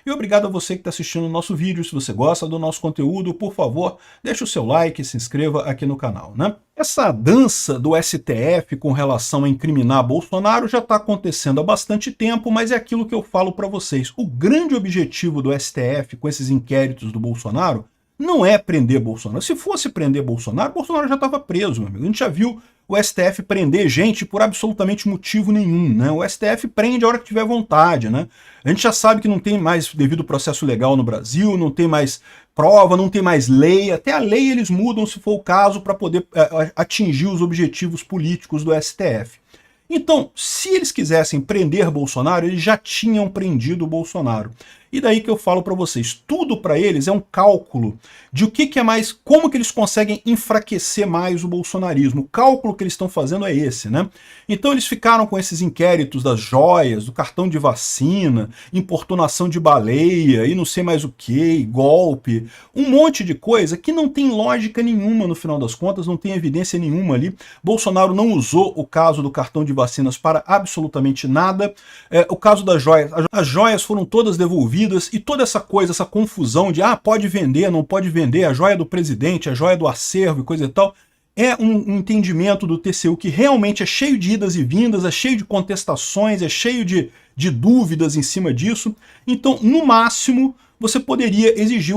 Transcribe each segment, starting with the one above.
E obrigado a você que está assistindo o nosso vídeo. Se você gosta do nosso conteúdo, por favor, deixe o seu like e se inscreva aqui no canal, né? Essa dança do STF com relação a incriminar Bolsonaro já está acontecendo há bastante tempo, mas é aquilo que eu falo para vocês. O grande objetivo do STF com esses inquéritos do Bolsonaro não é prender Bolsonaro. Se fosse prender Bolsonaro, Bolsonaro já estava preso, meu amigo. A gente já viu o STF prender gente por absolutamente motivo nenhum, né? O STF prende a hora que tiver vontade, né? A gente já sabe que não tem mais devido processo legal no Brasil, não tem mais prova, não tem mais lei. Até a lei eles mudam, se for o caso, para poder atingir os objetivos políticos do STF. Então, se eles quisessem prender Bolsonaro, eles já tinham prendido o Bolsonaro. E daí que eu falo para vocês, tudo para eles é um cálculo de o que é mais, como que eles conseguem enfraquecer mais o bolsonarismo. O cálculo que eles estão fazendo é esse, né? Então eles ficaram com esses inquéritos das joias, do cartão de vacina, importunação de baleia e não sei mais o que, golpe, um monte de coisa que não tem lógica nenhuma no final das contas, não tem evidência nenhuma ali. Bolsonaro não usou o caso do cartão de vacinas para absolutamente nada. O caso das joias, as joias foram todas devolvidas e toda essa coisa, essa confusão de pode vender, não pode vender, a joia do presidente, a joia do acervo e coisa e tal, é um entendimento do TCU que realmente é cheio de idas e vindas, é cheio de contestações, é cheio de dúvidas em cima disso. Então, no máximo, você poderia exigir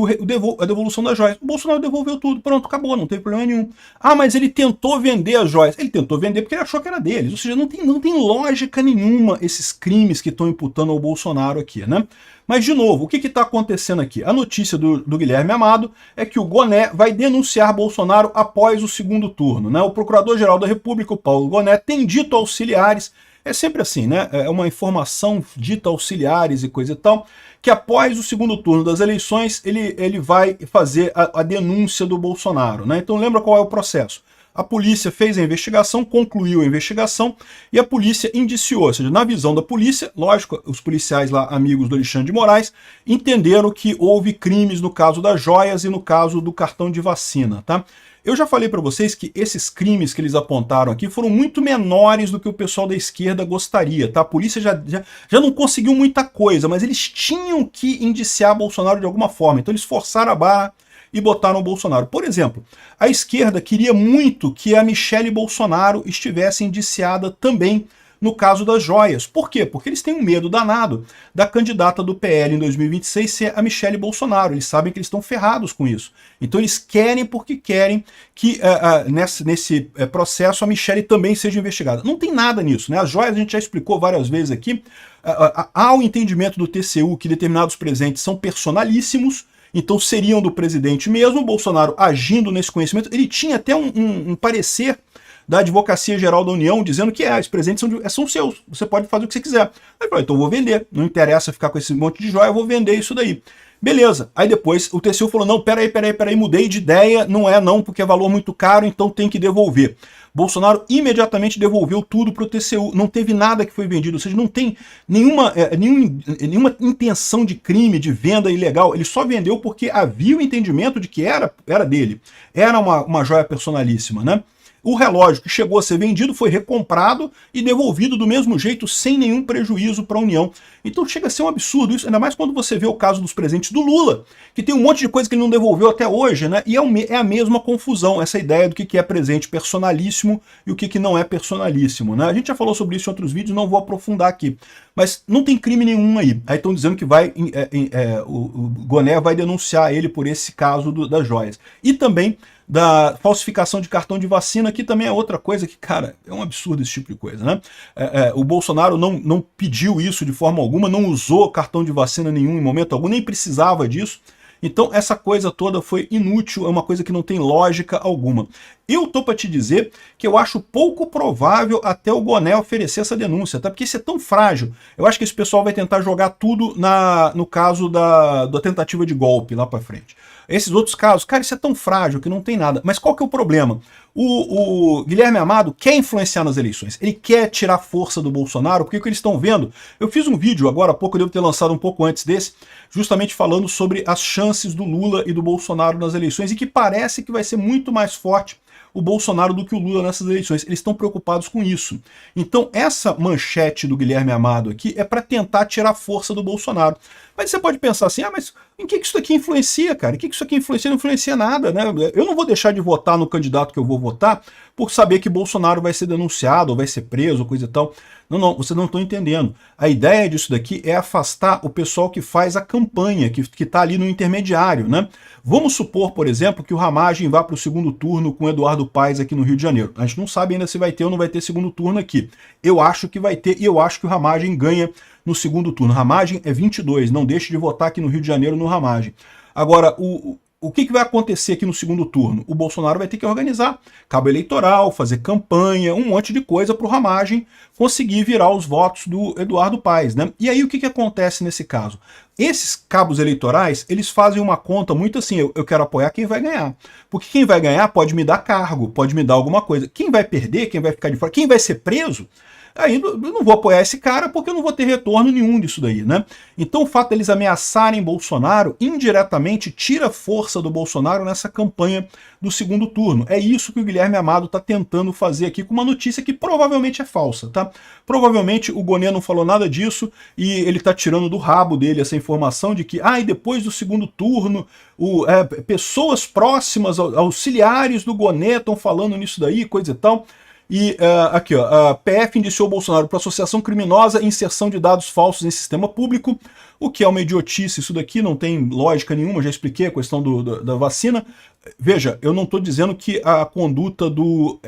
a devolução das joias. O Bolsonaro devolveu tudo, pronto, acabou, não tem problema nenhum. Mas ele tentou vender as joias. Ele tentou vender porque ele achou que era deles. Ou seja, não tem lógica nenhuma esses crimes que estão imputando ao Bolsonaro aqui, né? Mas, de novo, o que está acontecendo aqui? A notícia do Guilherme Amado é que o Goné vai denunciar Bolsonaro após o segundo turno, né? O Procurador-Geral da República, o Paulo Goné, tem dito a auxiliares, é sempre assim, né? É uma informação dita a auxiliares e coisa e tal, que após o segundo turno das eleições, ele vai fazer a denúncia do Bolsonaro, né? Então lembra qual é o processo? A polícia fez a investigação, concluiu a investigação e a polícia indiciou. Ou seja, na visão da polícia, lógico, os policiais lá, amigos do Alexandre de Moraes, entenderam que houve crimes no caso das joias e no caso do cartão de vacina, tá? Eu já falei para vocês que esses crimes que eles apontaram aqui foram muito menores do que o pessoal da esquerda gostaria, tá? A polícia já não conseguiu muita coisa, mas eles tinham que indiciar Bolsonaro de alguma forma. Então eles forçaram a barra e botaram o Bolsonaro. Por exemplo, a esquerda queria muito que a Michelle Bolsonaro estivesse indiciada também no caso das joias. Por quê? Porque eles têm um medo danado da candidata do PL em 2026 ser a Michelle Bolsonaro. Eles sabem que eles estão ferrados com isso. Então eles querem porque querem que nesse processo a Michelle também seja investigada. Não tem nada nisso, né? As joias a gente já explicou várias vezes aqui. Há o entendimento do TCU que determinados presentes são personalíssimos, então seriam do presidente mesmo. O Bolsonaro, agindo nesse conhecimento, ele tinha até um parecer da Advocacia Geral da União dizendo que os presentes são seus, você pode fazer o que você quiser. Aí ele falou, então eu vou vender, não interessa ficar com esse monte de joia, eu vou vender isso daí. Beleza, aí depois o TCU falou, não, peraí, mudei de ideia, não é não, porque é valor muito caro, então tem que devolver. Bolsonaro imediatamente devolveu tudo para o TCU, não teve nada que foi vendido, ou seja, não tem nenhuma intenção de crime, de venda ilegal, ele só vendeu porque havia o entendimento de que era dele, era uma joia personalíssima, né? O relógio que chegou a ser vendido foi recomprado e devolvido do mesmo jeito, sem nenhum prejuízo para a União. Então chega a ser um absurdo isso, ainda mais quando você vê o caso dos presentes do Lula, que tem um monte de coisa que ele não devolveu até hoje, né? E é a mesma confusão, essa ideia do que é presente personalíssimo e o que não é personalíssimo, né? A gente já falou sobre isso em outros vídeos, não vou aprofundar aqui. Mas não tem crime nenhum aí. Aí estão dizendo que o Goné vai denunciar ele por esse caso das joias. E também da falsificação de cartão de vacina, que também é outra coisa que, cara, é um absurdo esse tipo de coisa, né? O Bolsonaro não pediu isso de forma alguma, não usou cartão de vacina nenhum em momento algum, nem precisava disso. Então essa coisa toda foi inútil, é uma coisa que não tem lógica alguma. Eu tô para te dizer que eu acho pouco provável até o Goné oferecer essa denúncia, tá? Porque isso é tão frágil. Eu acho que esse pessoal vai tentar jogar tudo no caso da tentativa de golpe lá para frente. Esses outros casos, cara, isso é tão frágil que não tem nada. Mas qual que é o problema? O Guilherme Amado quer influenciar nas eleições. Ele quer tirar força do Bolsonaro, porque o que eles estão vendo... Eu fiz um vídeo agora há pouco, eu devo ter lançado um pouco antes desse, justamente falando sobre as chances do Lula e do Bolsonaro nas eleições, e que parece que vai ser muito mais forte o Bolsonaro do que o Lula nessas eleições. Eles estão preocupados com isso. Então essa manchete do Guilherme Amado aqui é para tentar tirar força do Bolsonaro. Mas você pode pensar assim, mas em que isso aqui influencia, cara? Em que isso aqui influencia? Não influencia nada, né? Eu não vou deixar de votar no candidato que eu vou votar por saber que Bolsonaro vai ser denunciado, ou vai ser preso, coisa e tal. Não, vocês não estão entendendo. A ideia disso daqui é afastar o pessoal que faz a campanha, que está ali no intermediário, né? Vamos supor, por exemplo, que o Ramagem vá para o segundo turno com o Eduardo Paes aqui no Rio de Janeiro. A gente não sabe ainda se vai ter ou não vai ter segundo turno aqui. Eu acho que vai ter e eu acho que o Ramagem ganha no segundo turno. Ramagem é 22, não deixe de votar aqui no Rio de Janeiro no Ramagem. Agora, o que vai acontecer aqui no segundo turno? O Bolsonaro vai ter que organizar cabo eleitoral, fazer campanha, um monte de coisa para o Ramagem conseguir virar os votos do Eduardo Paes, né? E aí o que acontece nesse caso? Esses cabos eleitorais, eles fazem uma conta muito assim, eu quero apoiar quem vai ganhar. Porque quem vai ganhar pode me dar cargo, pode me dar alguma coisa. Quem vai perder, quem vai ficar de fora, quem vai ser preso, aí eu não vou apoiar esse cara porque eu não vou ter retorno nenhum disso daí, né? Então o fato deles ameaçarem Bolsonaro indiretamente tira força do Bolsonaro nessa campanha do segundo turno. É isso que o Guilherme Amado está tentando fazer aqui com uma notícia que provavelmente é falsa, tá? Provavelmente o Gonê não falou nada disso e ele está tirando do rabo dele essa informação de que, e depois do segundo turno, pessoas próximas, auxiliares do Gonê estão falando nisso daí, coisa e tal. E aqui, ó, a PF indiciou Bolsonaro por associação criminosa e inserção de dados falsos em sistema público, o que é uma idiotice, isso daqui não tem lógica nenhuma, já expliquei a questão da vacina. Veja, eu não estou dizendo que a conduta do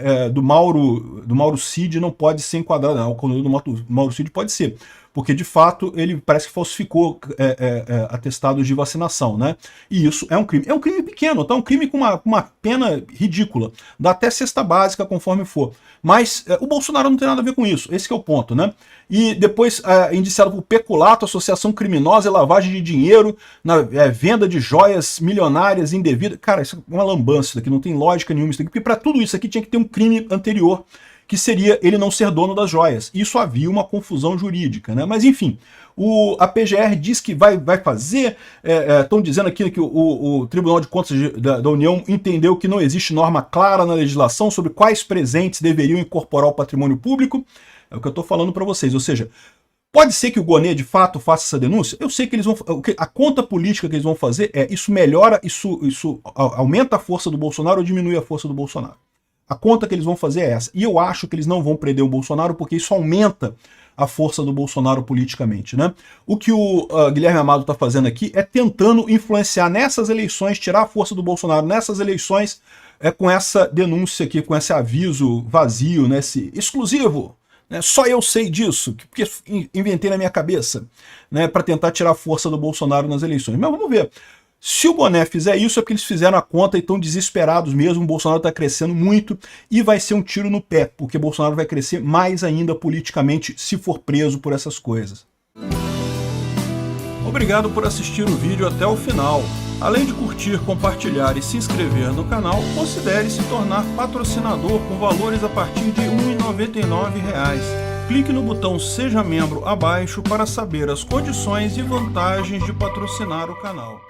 Mauro Cid não pode ser enquadrada, não, a conduta do Mauro Cid pode ser, porque de fato ele parece que falsificou atestados de vacinação, né? E isso é um crime. É um crime pequeno, tá? Um crime com uma pena ridícula. Dá até cesta básica conforme for. Mas o Bolsonaro não tem nada a ver com isso. Esse que é o ponto, né? E depois indiciado por peculato, associação criminosa e lavagem de dinheiro na venda de joias milionárias indevidas. Cara, isso é uma lambança, isso daqui não tem lógica nenhuma. Isso daqui, porque para tudo isso aqui tinha que ter um crime anterior, que seria ele não ser dono das joias. Isso havia uma confusão jurídica, né? Mas enfim, a PGR diz que vai fazer, estão dizendo aqui que o Tribunal de Contas da União entendeu que não existe norma clara na legislação sobre quais presentes deveriam incorporar o patrimônio público. É o que eu estou falando para vocês, ou seja, pode ser que o Gonê de fato faça essa denúncia? Eu sei que eles vão. A conta política que eles vão fazer isso melhora, isso aumenta a força do Bolsonaro ou diminui a força do Bolsonaro. A conta que eles vão fazer é essa. E eu acho que eles não vão prender o Bolsonaro porque isso aumenta a força do Bolsonaro politicamente, né? O que o Guilherme Amado está fazendo aqui é tentando influenciar nessas eleições, tirar a força do Bolsonaro nessas eleições, com essa denúncia aqui, com esse aviso vazio, né? Esse exclusivo. Só eu sei disso, porque inventei na minha cabeça, né? Para tentar tirar a força do Bolsonaro nas eleições. Mas vamos ver. Se o Boné fizer isso é porque eles fizeram a conta e estão desesperados mesmo, o Bolsonaro está crescendo muito e vai ser um tiro no pé, porque o Bolsonaro vai crescer mais ainda politicamente se for preso por essas coisas. Obrigado por assistir o vídeo até o final. Além de curtir, compartilhar e se inscrever no canal, considere se tornar patrocinador com valores a partir de R$ 1,99. Clique no botão Seja Membro abaixo para saber as condições e vantagens de patrocinar o canal.